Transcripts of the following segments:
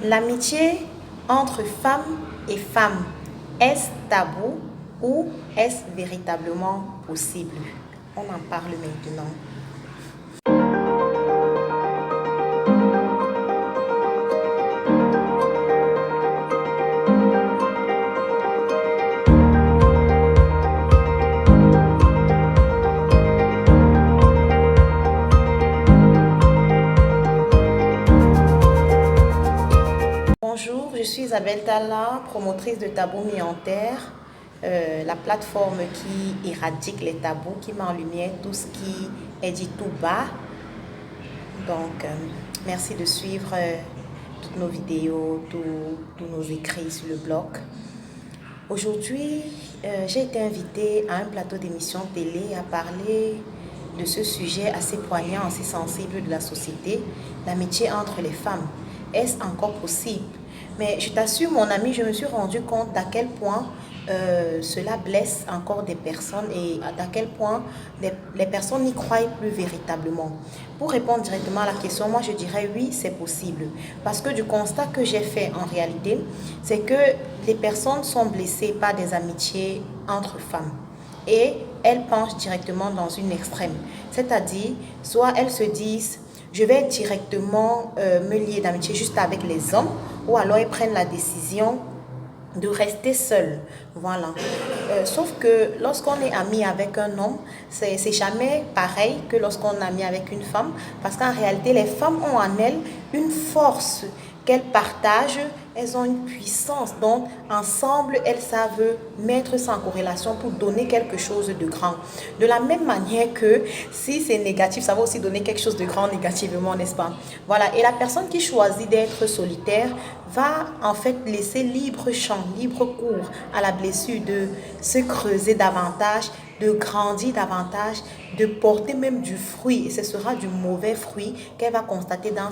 L'amitié entre femmes et femmes, est-ce tabou ou est-ce véritablement possible? On en parle maintenant. Bonjour, je suis Isabelle Talla, promotrice de Tabou mis en terre, la plateforme qui éradique les tabous, qui met en lumière tout ce qui est dit tout bas. Donc, merci de suivre toutes nos vidéos, tous nos écrits sur le blog. Aujourd'hui, j'ai été invitée à un plateau d'émission télé à parler de ce sujet assez poignant, assez sensible de la société, l'amitié entre les femmes. Est-ce encore possible? Mais je t'assure, mon ami, je me suis rendu compte d'à quel point cela blesse encore des personnes et d'à quel point les personnes n'y croient plus véritablement. Pour répondre directement à la question, moi je dirais oui, c'est possible. Parce que du constat que j'ai fait en réalité, c'est que les personnes sont blessées par des amitiés entre femmes. Et elles penchent directement dans une extrême. C'est-à-dire, soit elles se disent, je vais directement me lier d'amitié juste avec les hommes, ou alors elles prennent la décision de rester seule. Voilà. Sauf que lorsqu'on est ami avec un homme, c'est jamais pareil que lorsqu'on est ami avec une femme, parce qu'en réalité, les femmes ont en elles une force qu'elles partagent, elles ont une puissance. Donc, ensemble, elles savent mettre ça en corrélation pour donner quelque chose de grand. De la même manière que si c'est négatif, ça va aussi donner quelque chose de grand négativement, n'est-ce pas? Voilà. Et la personne qui choisit d'être solitaire va en fait laisser libre champ, libre cours à la blessure de se creuser davantage, de grandir davantage, de porter même du fruit. Et ce sera du mauvais fruit qu'elle va constater dans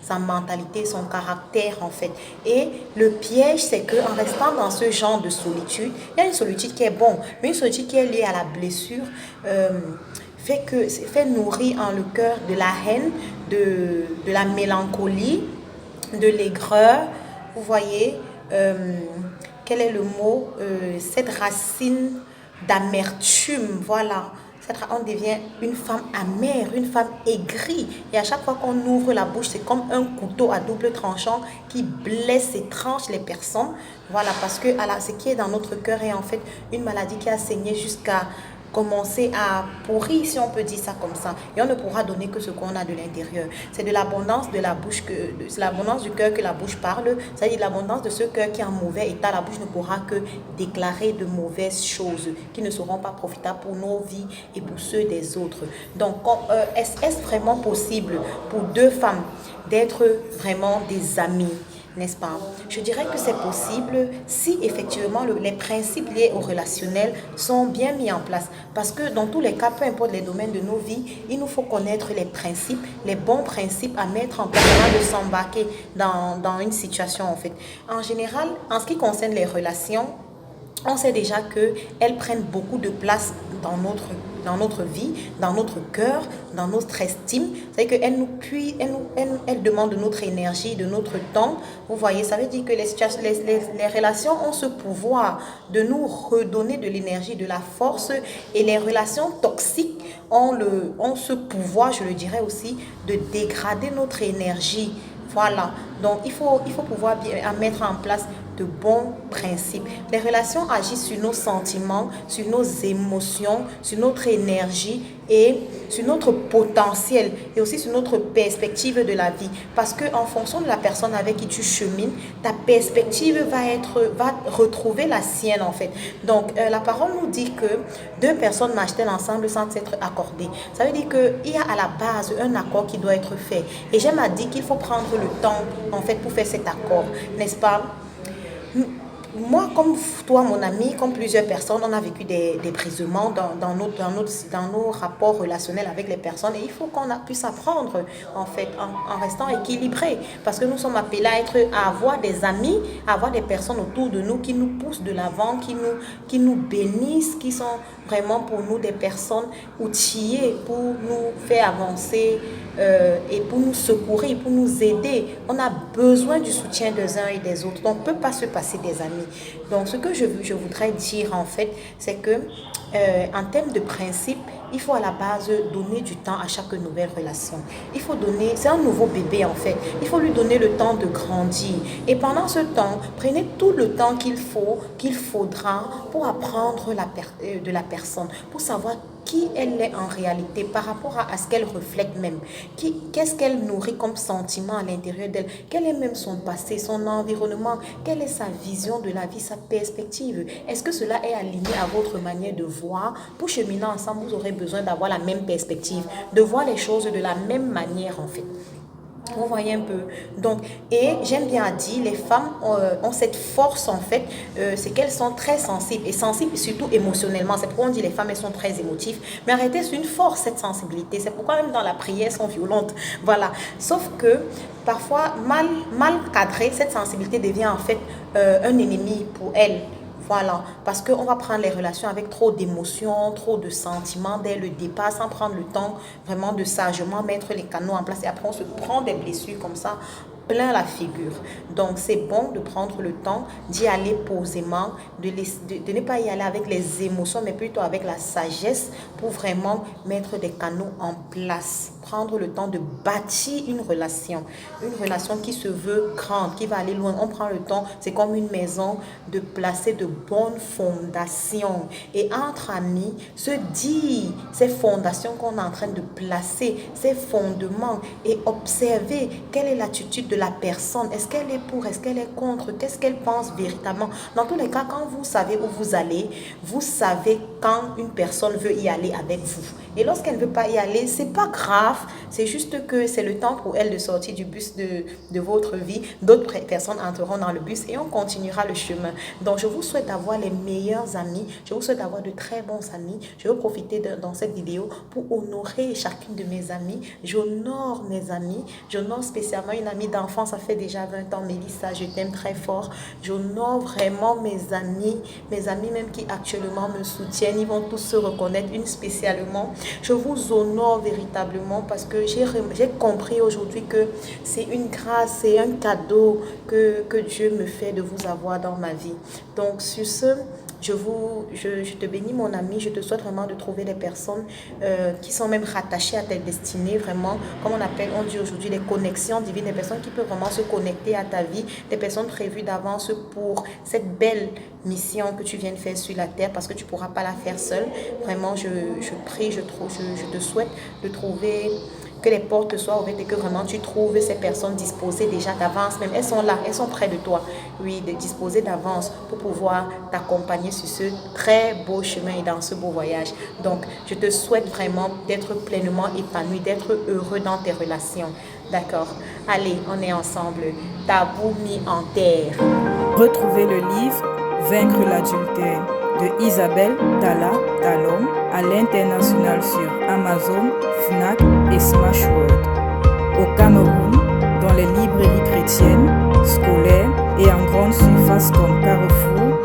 sa mentalité, son caractère en fait. Et le piège, c'est qu'en restant dans ce genre de solitude, il y a une solitude qui est bonne, mais une solitude qui est liée à la blessure, fait nourrir en le cœur de la haine, de la mélancolie, de l'aigreur. Vous voyez, quel est le mot? Cette racine d'amertume, voilà. On devient une femme amère, une femme aigrie. Et à chaque fois qu'on ouvre la bouche, c'est comme un couteau à double tranchant qui blesse et tranche les personnes. Voilà, parce que ce qui est dans notre cœur est en fait une maladie qui a saigné jusqu'à commencer à pourrir, si on peut dire ça comme ça. Et on ne pourra donner que ce qu'on a de l'intérieur. C'est de l'abondance de la bouche, c'est l'abondance du cœur que la bouche parle. C'est-à-dire l'abondance de ce cœur qui est en mauvais état. La bouche ne pourra que déclarer de mauvaises choses qui ne seront pas profitables pour nos vies et pour ceux des autres. Donc, est-ce vraiment possible pour deux femmes d'être vraiment des amies? N'est-ce pas? Je dirais que c'est possible si effectivement les principes liés au relationnel sont bien mis en place. Parce que dans tous les cas, peu importe les domaines de nos vies, il nous faut connaître les principes, les bons principes à mettre en place avant de s'embarquer dans une situation en fait. En général, en ce qui concerne les relations, on sait déjà qu'elles prennent beaucoup de place dans notre vie, dans notre cœur, dans notre estime. C'est-à-dire qu'elles demandent de notre énergie, de notre temps. Vous voyez, ça veut dire que les relations ont ce pouvoir de nous redonner de l'énergie, de la force. Et les relations toxiques ont ce pouvoir, je le dirais aussi, de dégrader notre énergie. Voilà, donc il faut pouvoir bien mettre en place de bons principes. Les relations agissent sur nos sentiments, sur nos émotions, sur notre énergie et sur notre potentiel et aussi sur notre perspective de la vie. Parce qu'en fonction de la personne avec qui tu chemines, ta perspective va retrouver la sienne en fait. Donc la parole nous dit que deux personnes marchent-elles ensemble sans s'être accordées. Ça veut dire qu'il y a à la base un accord qui doit être fait. Et j'aime à dire qu'il faut prendre le temps en fait pour faire cet accord, n'est-ce pas? Moi, comme toi, mon ami, comme plusieurs personnes, on a vécu des brisements dans nos rapports relationnels avec les personnes. Et il faut qu'on puisse apprendre, en fait, en restant équilibré. Parce que nous sommes appelés à avoir des amis, à avoir des personnes autour de nous qui nous poussent de l'avant, qui nous bénissent, qui sont vraiment pour nous des personnes outillées pour nous faire avancer et pour nous secourir, pour nous aider. On a besoin du soutien des uns et des autres. Donc, on ne peut pas se passer des amis. Donc, ce que je voudrais dire en fait, c'est que en termes de principe, il faut à la base donner du temps à chaque nouvelle relation. Il faut donner, c'est un nouveau bébé en fait. Il faut lui donner le temps de grandir. Et pendant ce temps, prenez tout le temps qu'il faudra pour apprendre de la personne, pour savoir qui elle est en réalité par rapport à ce qu'elle reflète même. Qu'est-ce qu'elle nourrit comme sentiment à l'intérieur d'elle? Quel est même son passé, son environnement? Quelle est sa vision de la vie, sa perspective? Est-ce que cela est aligné à votre manière de voir? Pour cheminer ensemble, vous aurez besoin d'avoir la même perspective, de voir les choses de la même manière en fait. Vous voyez un peu. Donc, et j'aime bien dire, les femmes ont cette force en fait, c'est qu'elles sont très sensibles, et sensibles surtout émotionnellement. C'est pourquoi on dit les femmes, elles sont très émotives. Mais arrêtez, c'est une force cette sensibilité. C'est pourquoi même dans la prière, elles sont violentes. Voilà. Sauf que parfois, mal cadrée, cette sensibilité devient en fait un ennemi pour elles. Voilà, parce qu'on va prendre les relations avec trop d'émotions, trop de sentiments dès le départ, sans prendre le temps vraiment de sagement mettre les canaux en place. Et après, on se prend des blessures comme ça, plein la figure. Donc, c'est bon de prendre le temps d'y aller posément, de ne pas y aller avec les émotions, mais plutôt avec la sagesse pour vraiment mettre des canaux en place. Prendre le temps de bâtir une relation qui se veut grande, qui va aller loin. On prend le temps, c'est comme une maison, de placer de bonnes fondations. Et entre amis, se dire ces fondations qu'on est en train de placer, ces fondements, et observer quelle est l'attitude de la personne. Est-ce qu'elle est pour, est-ce qu'elle est contre, qu'est-ce qu'elle pense véritablement. Dans tous les cas, quand vous savez où vous allez, vous savez quand une personne veut y aller avec vous. Et lorsqu'elle ne veut pas y aller, c'est pas grave, c'est juste que c'est le temps pour elle de sortir du bus de votre vie. D'autres personnes entreront dans le bus et on continuera le chemin. Donc, je vous souhaite d'avoir les meilleurs amis. Je vous souhaite d'avoir de très bons amis. Je veux profiter dans cette vidéo pour honorer chacune de mes amies. J'honore mes amis. J'honore spécialement une amie d'enfance, ça fait déjà 20 ans, Mélissa, je t'aime très fort. J'honore vraiment mes amis même qui actuellement me soutiennent. Ils vont tous se reconnaître, une spécialement. Je vous honore véritablement parce que j'ai compris aujourd'hui que c'est une grâce, c'est un cadeau que Dieu me fait de vous avoir dans ma vie. Donc, sur ce, je te bénis mon ami, je te souhaite vraiment de trouver des personnes qui sont même rattachées à ta destinée, vraiment, comme on dit aujourd'hui, les connexions divines, des personnes qui peuvent vraiment se connecter à ta vie, des personnes prévues d'avance pour cette belle mission que tu viens de faire sur la terre, parce que tu ne pourras pas la faire seule. Vraiment, je prie, je te souhaite de trouver, que les portes soient ouvertes et que vraiment tu trouves ces personnes disposées déjà d'avance, même elles sont là, elles sont près de toi, oui, de disposer d'avance pour pouvoir t'accompagner sur ce très beau chemin et dans ce beau voyage. Donc, je te souhaite vraiment d'être pleinement épanoui, d'être heureux dans tes relations. D'accord? Allez, on est ensemble. Tabou mis en terre. Retrouvez le livre Vaincre l'adultère de Isabelle Tala Talom à l'international sur Amazon, Fnac et Smashworld. Au Cameroun, dans les librairies chrétiennes, scolaires et en grande surface comme Carrefour,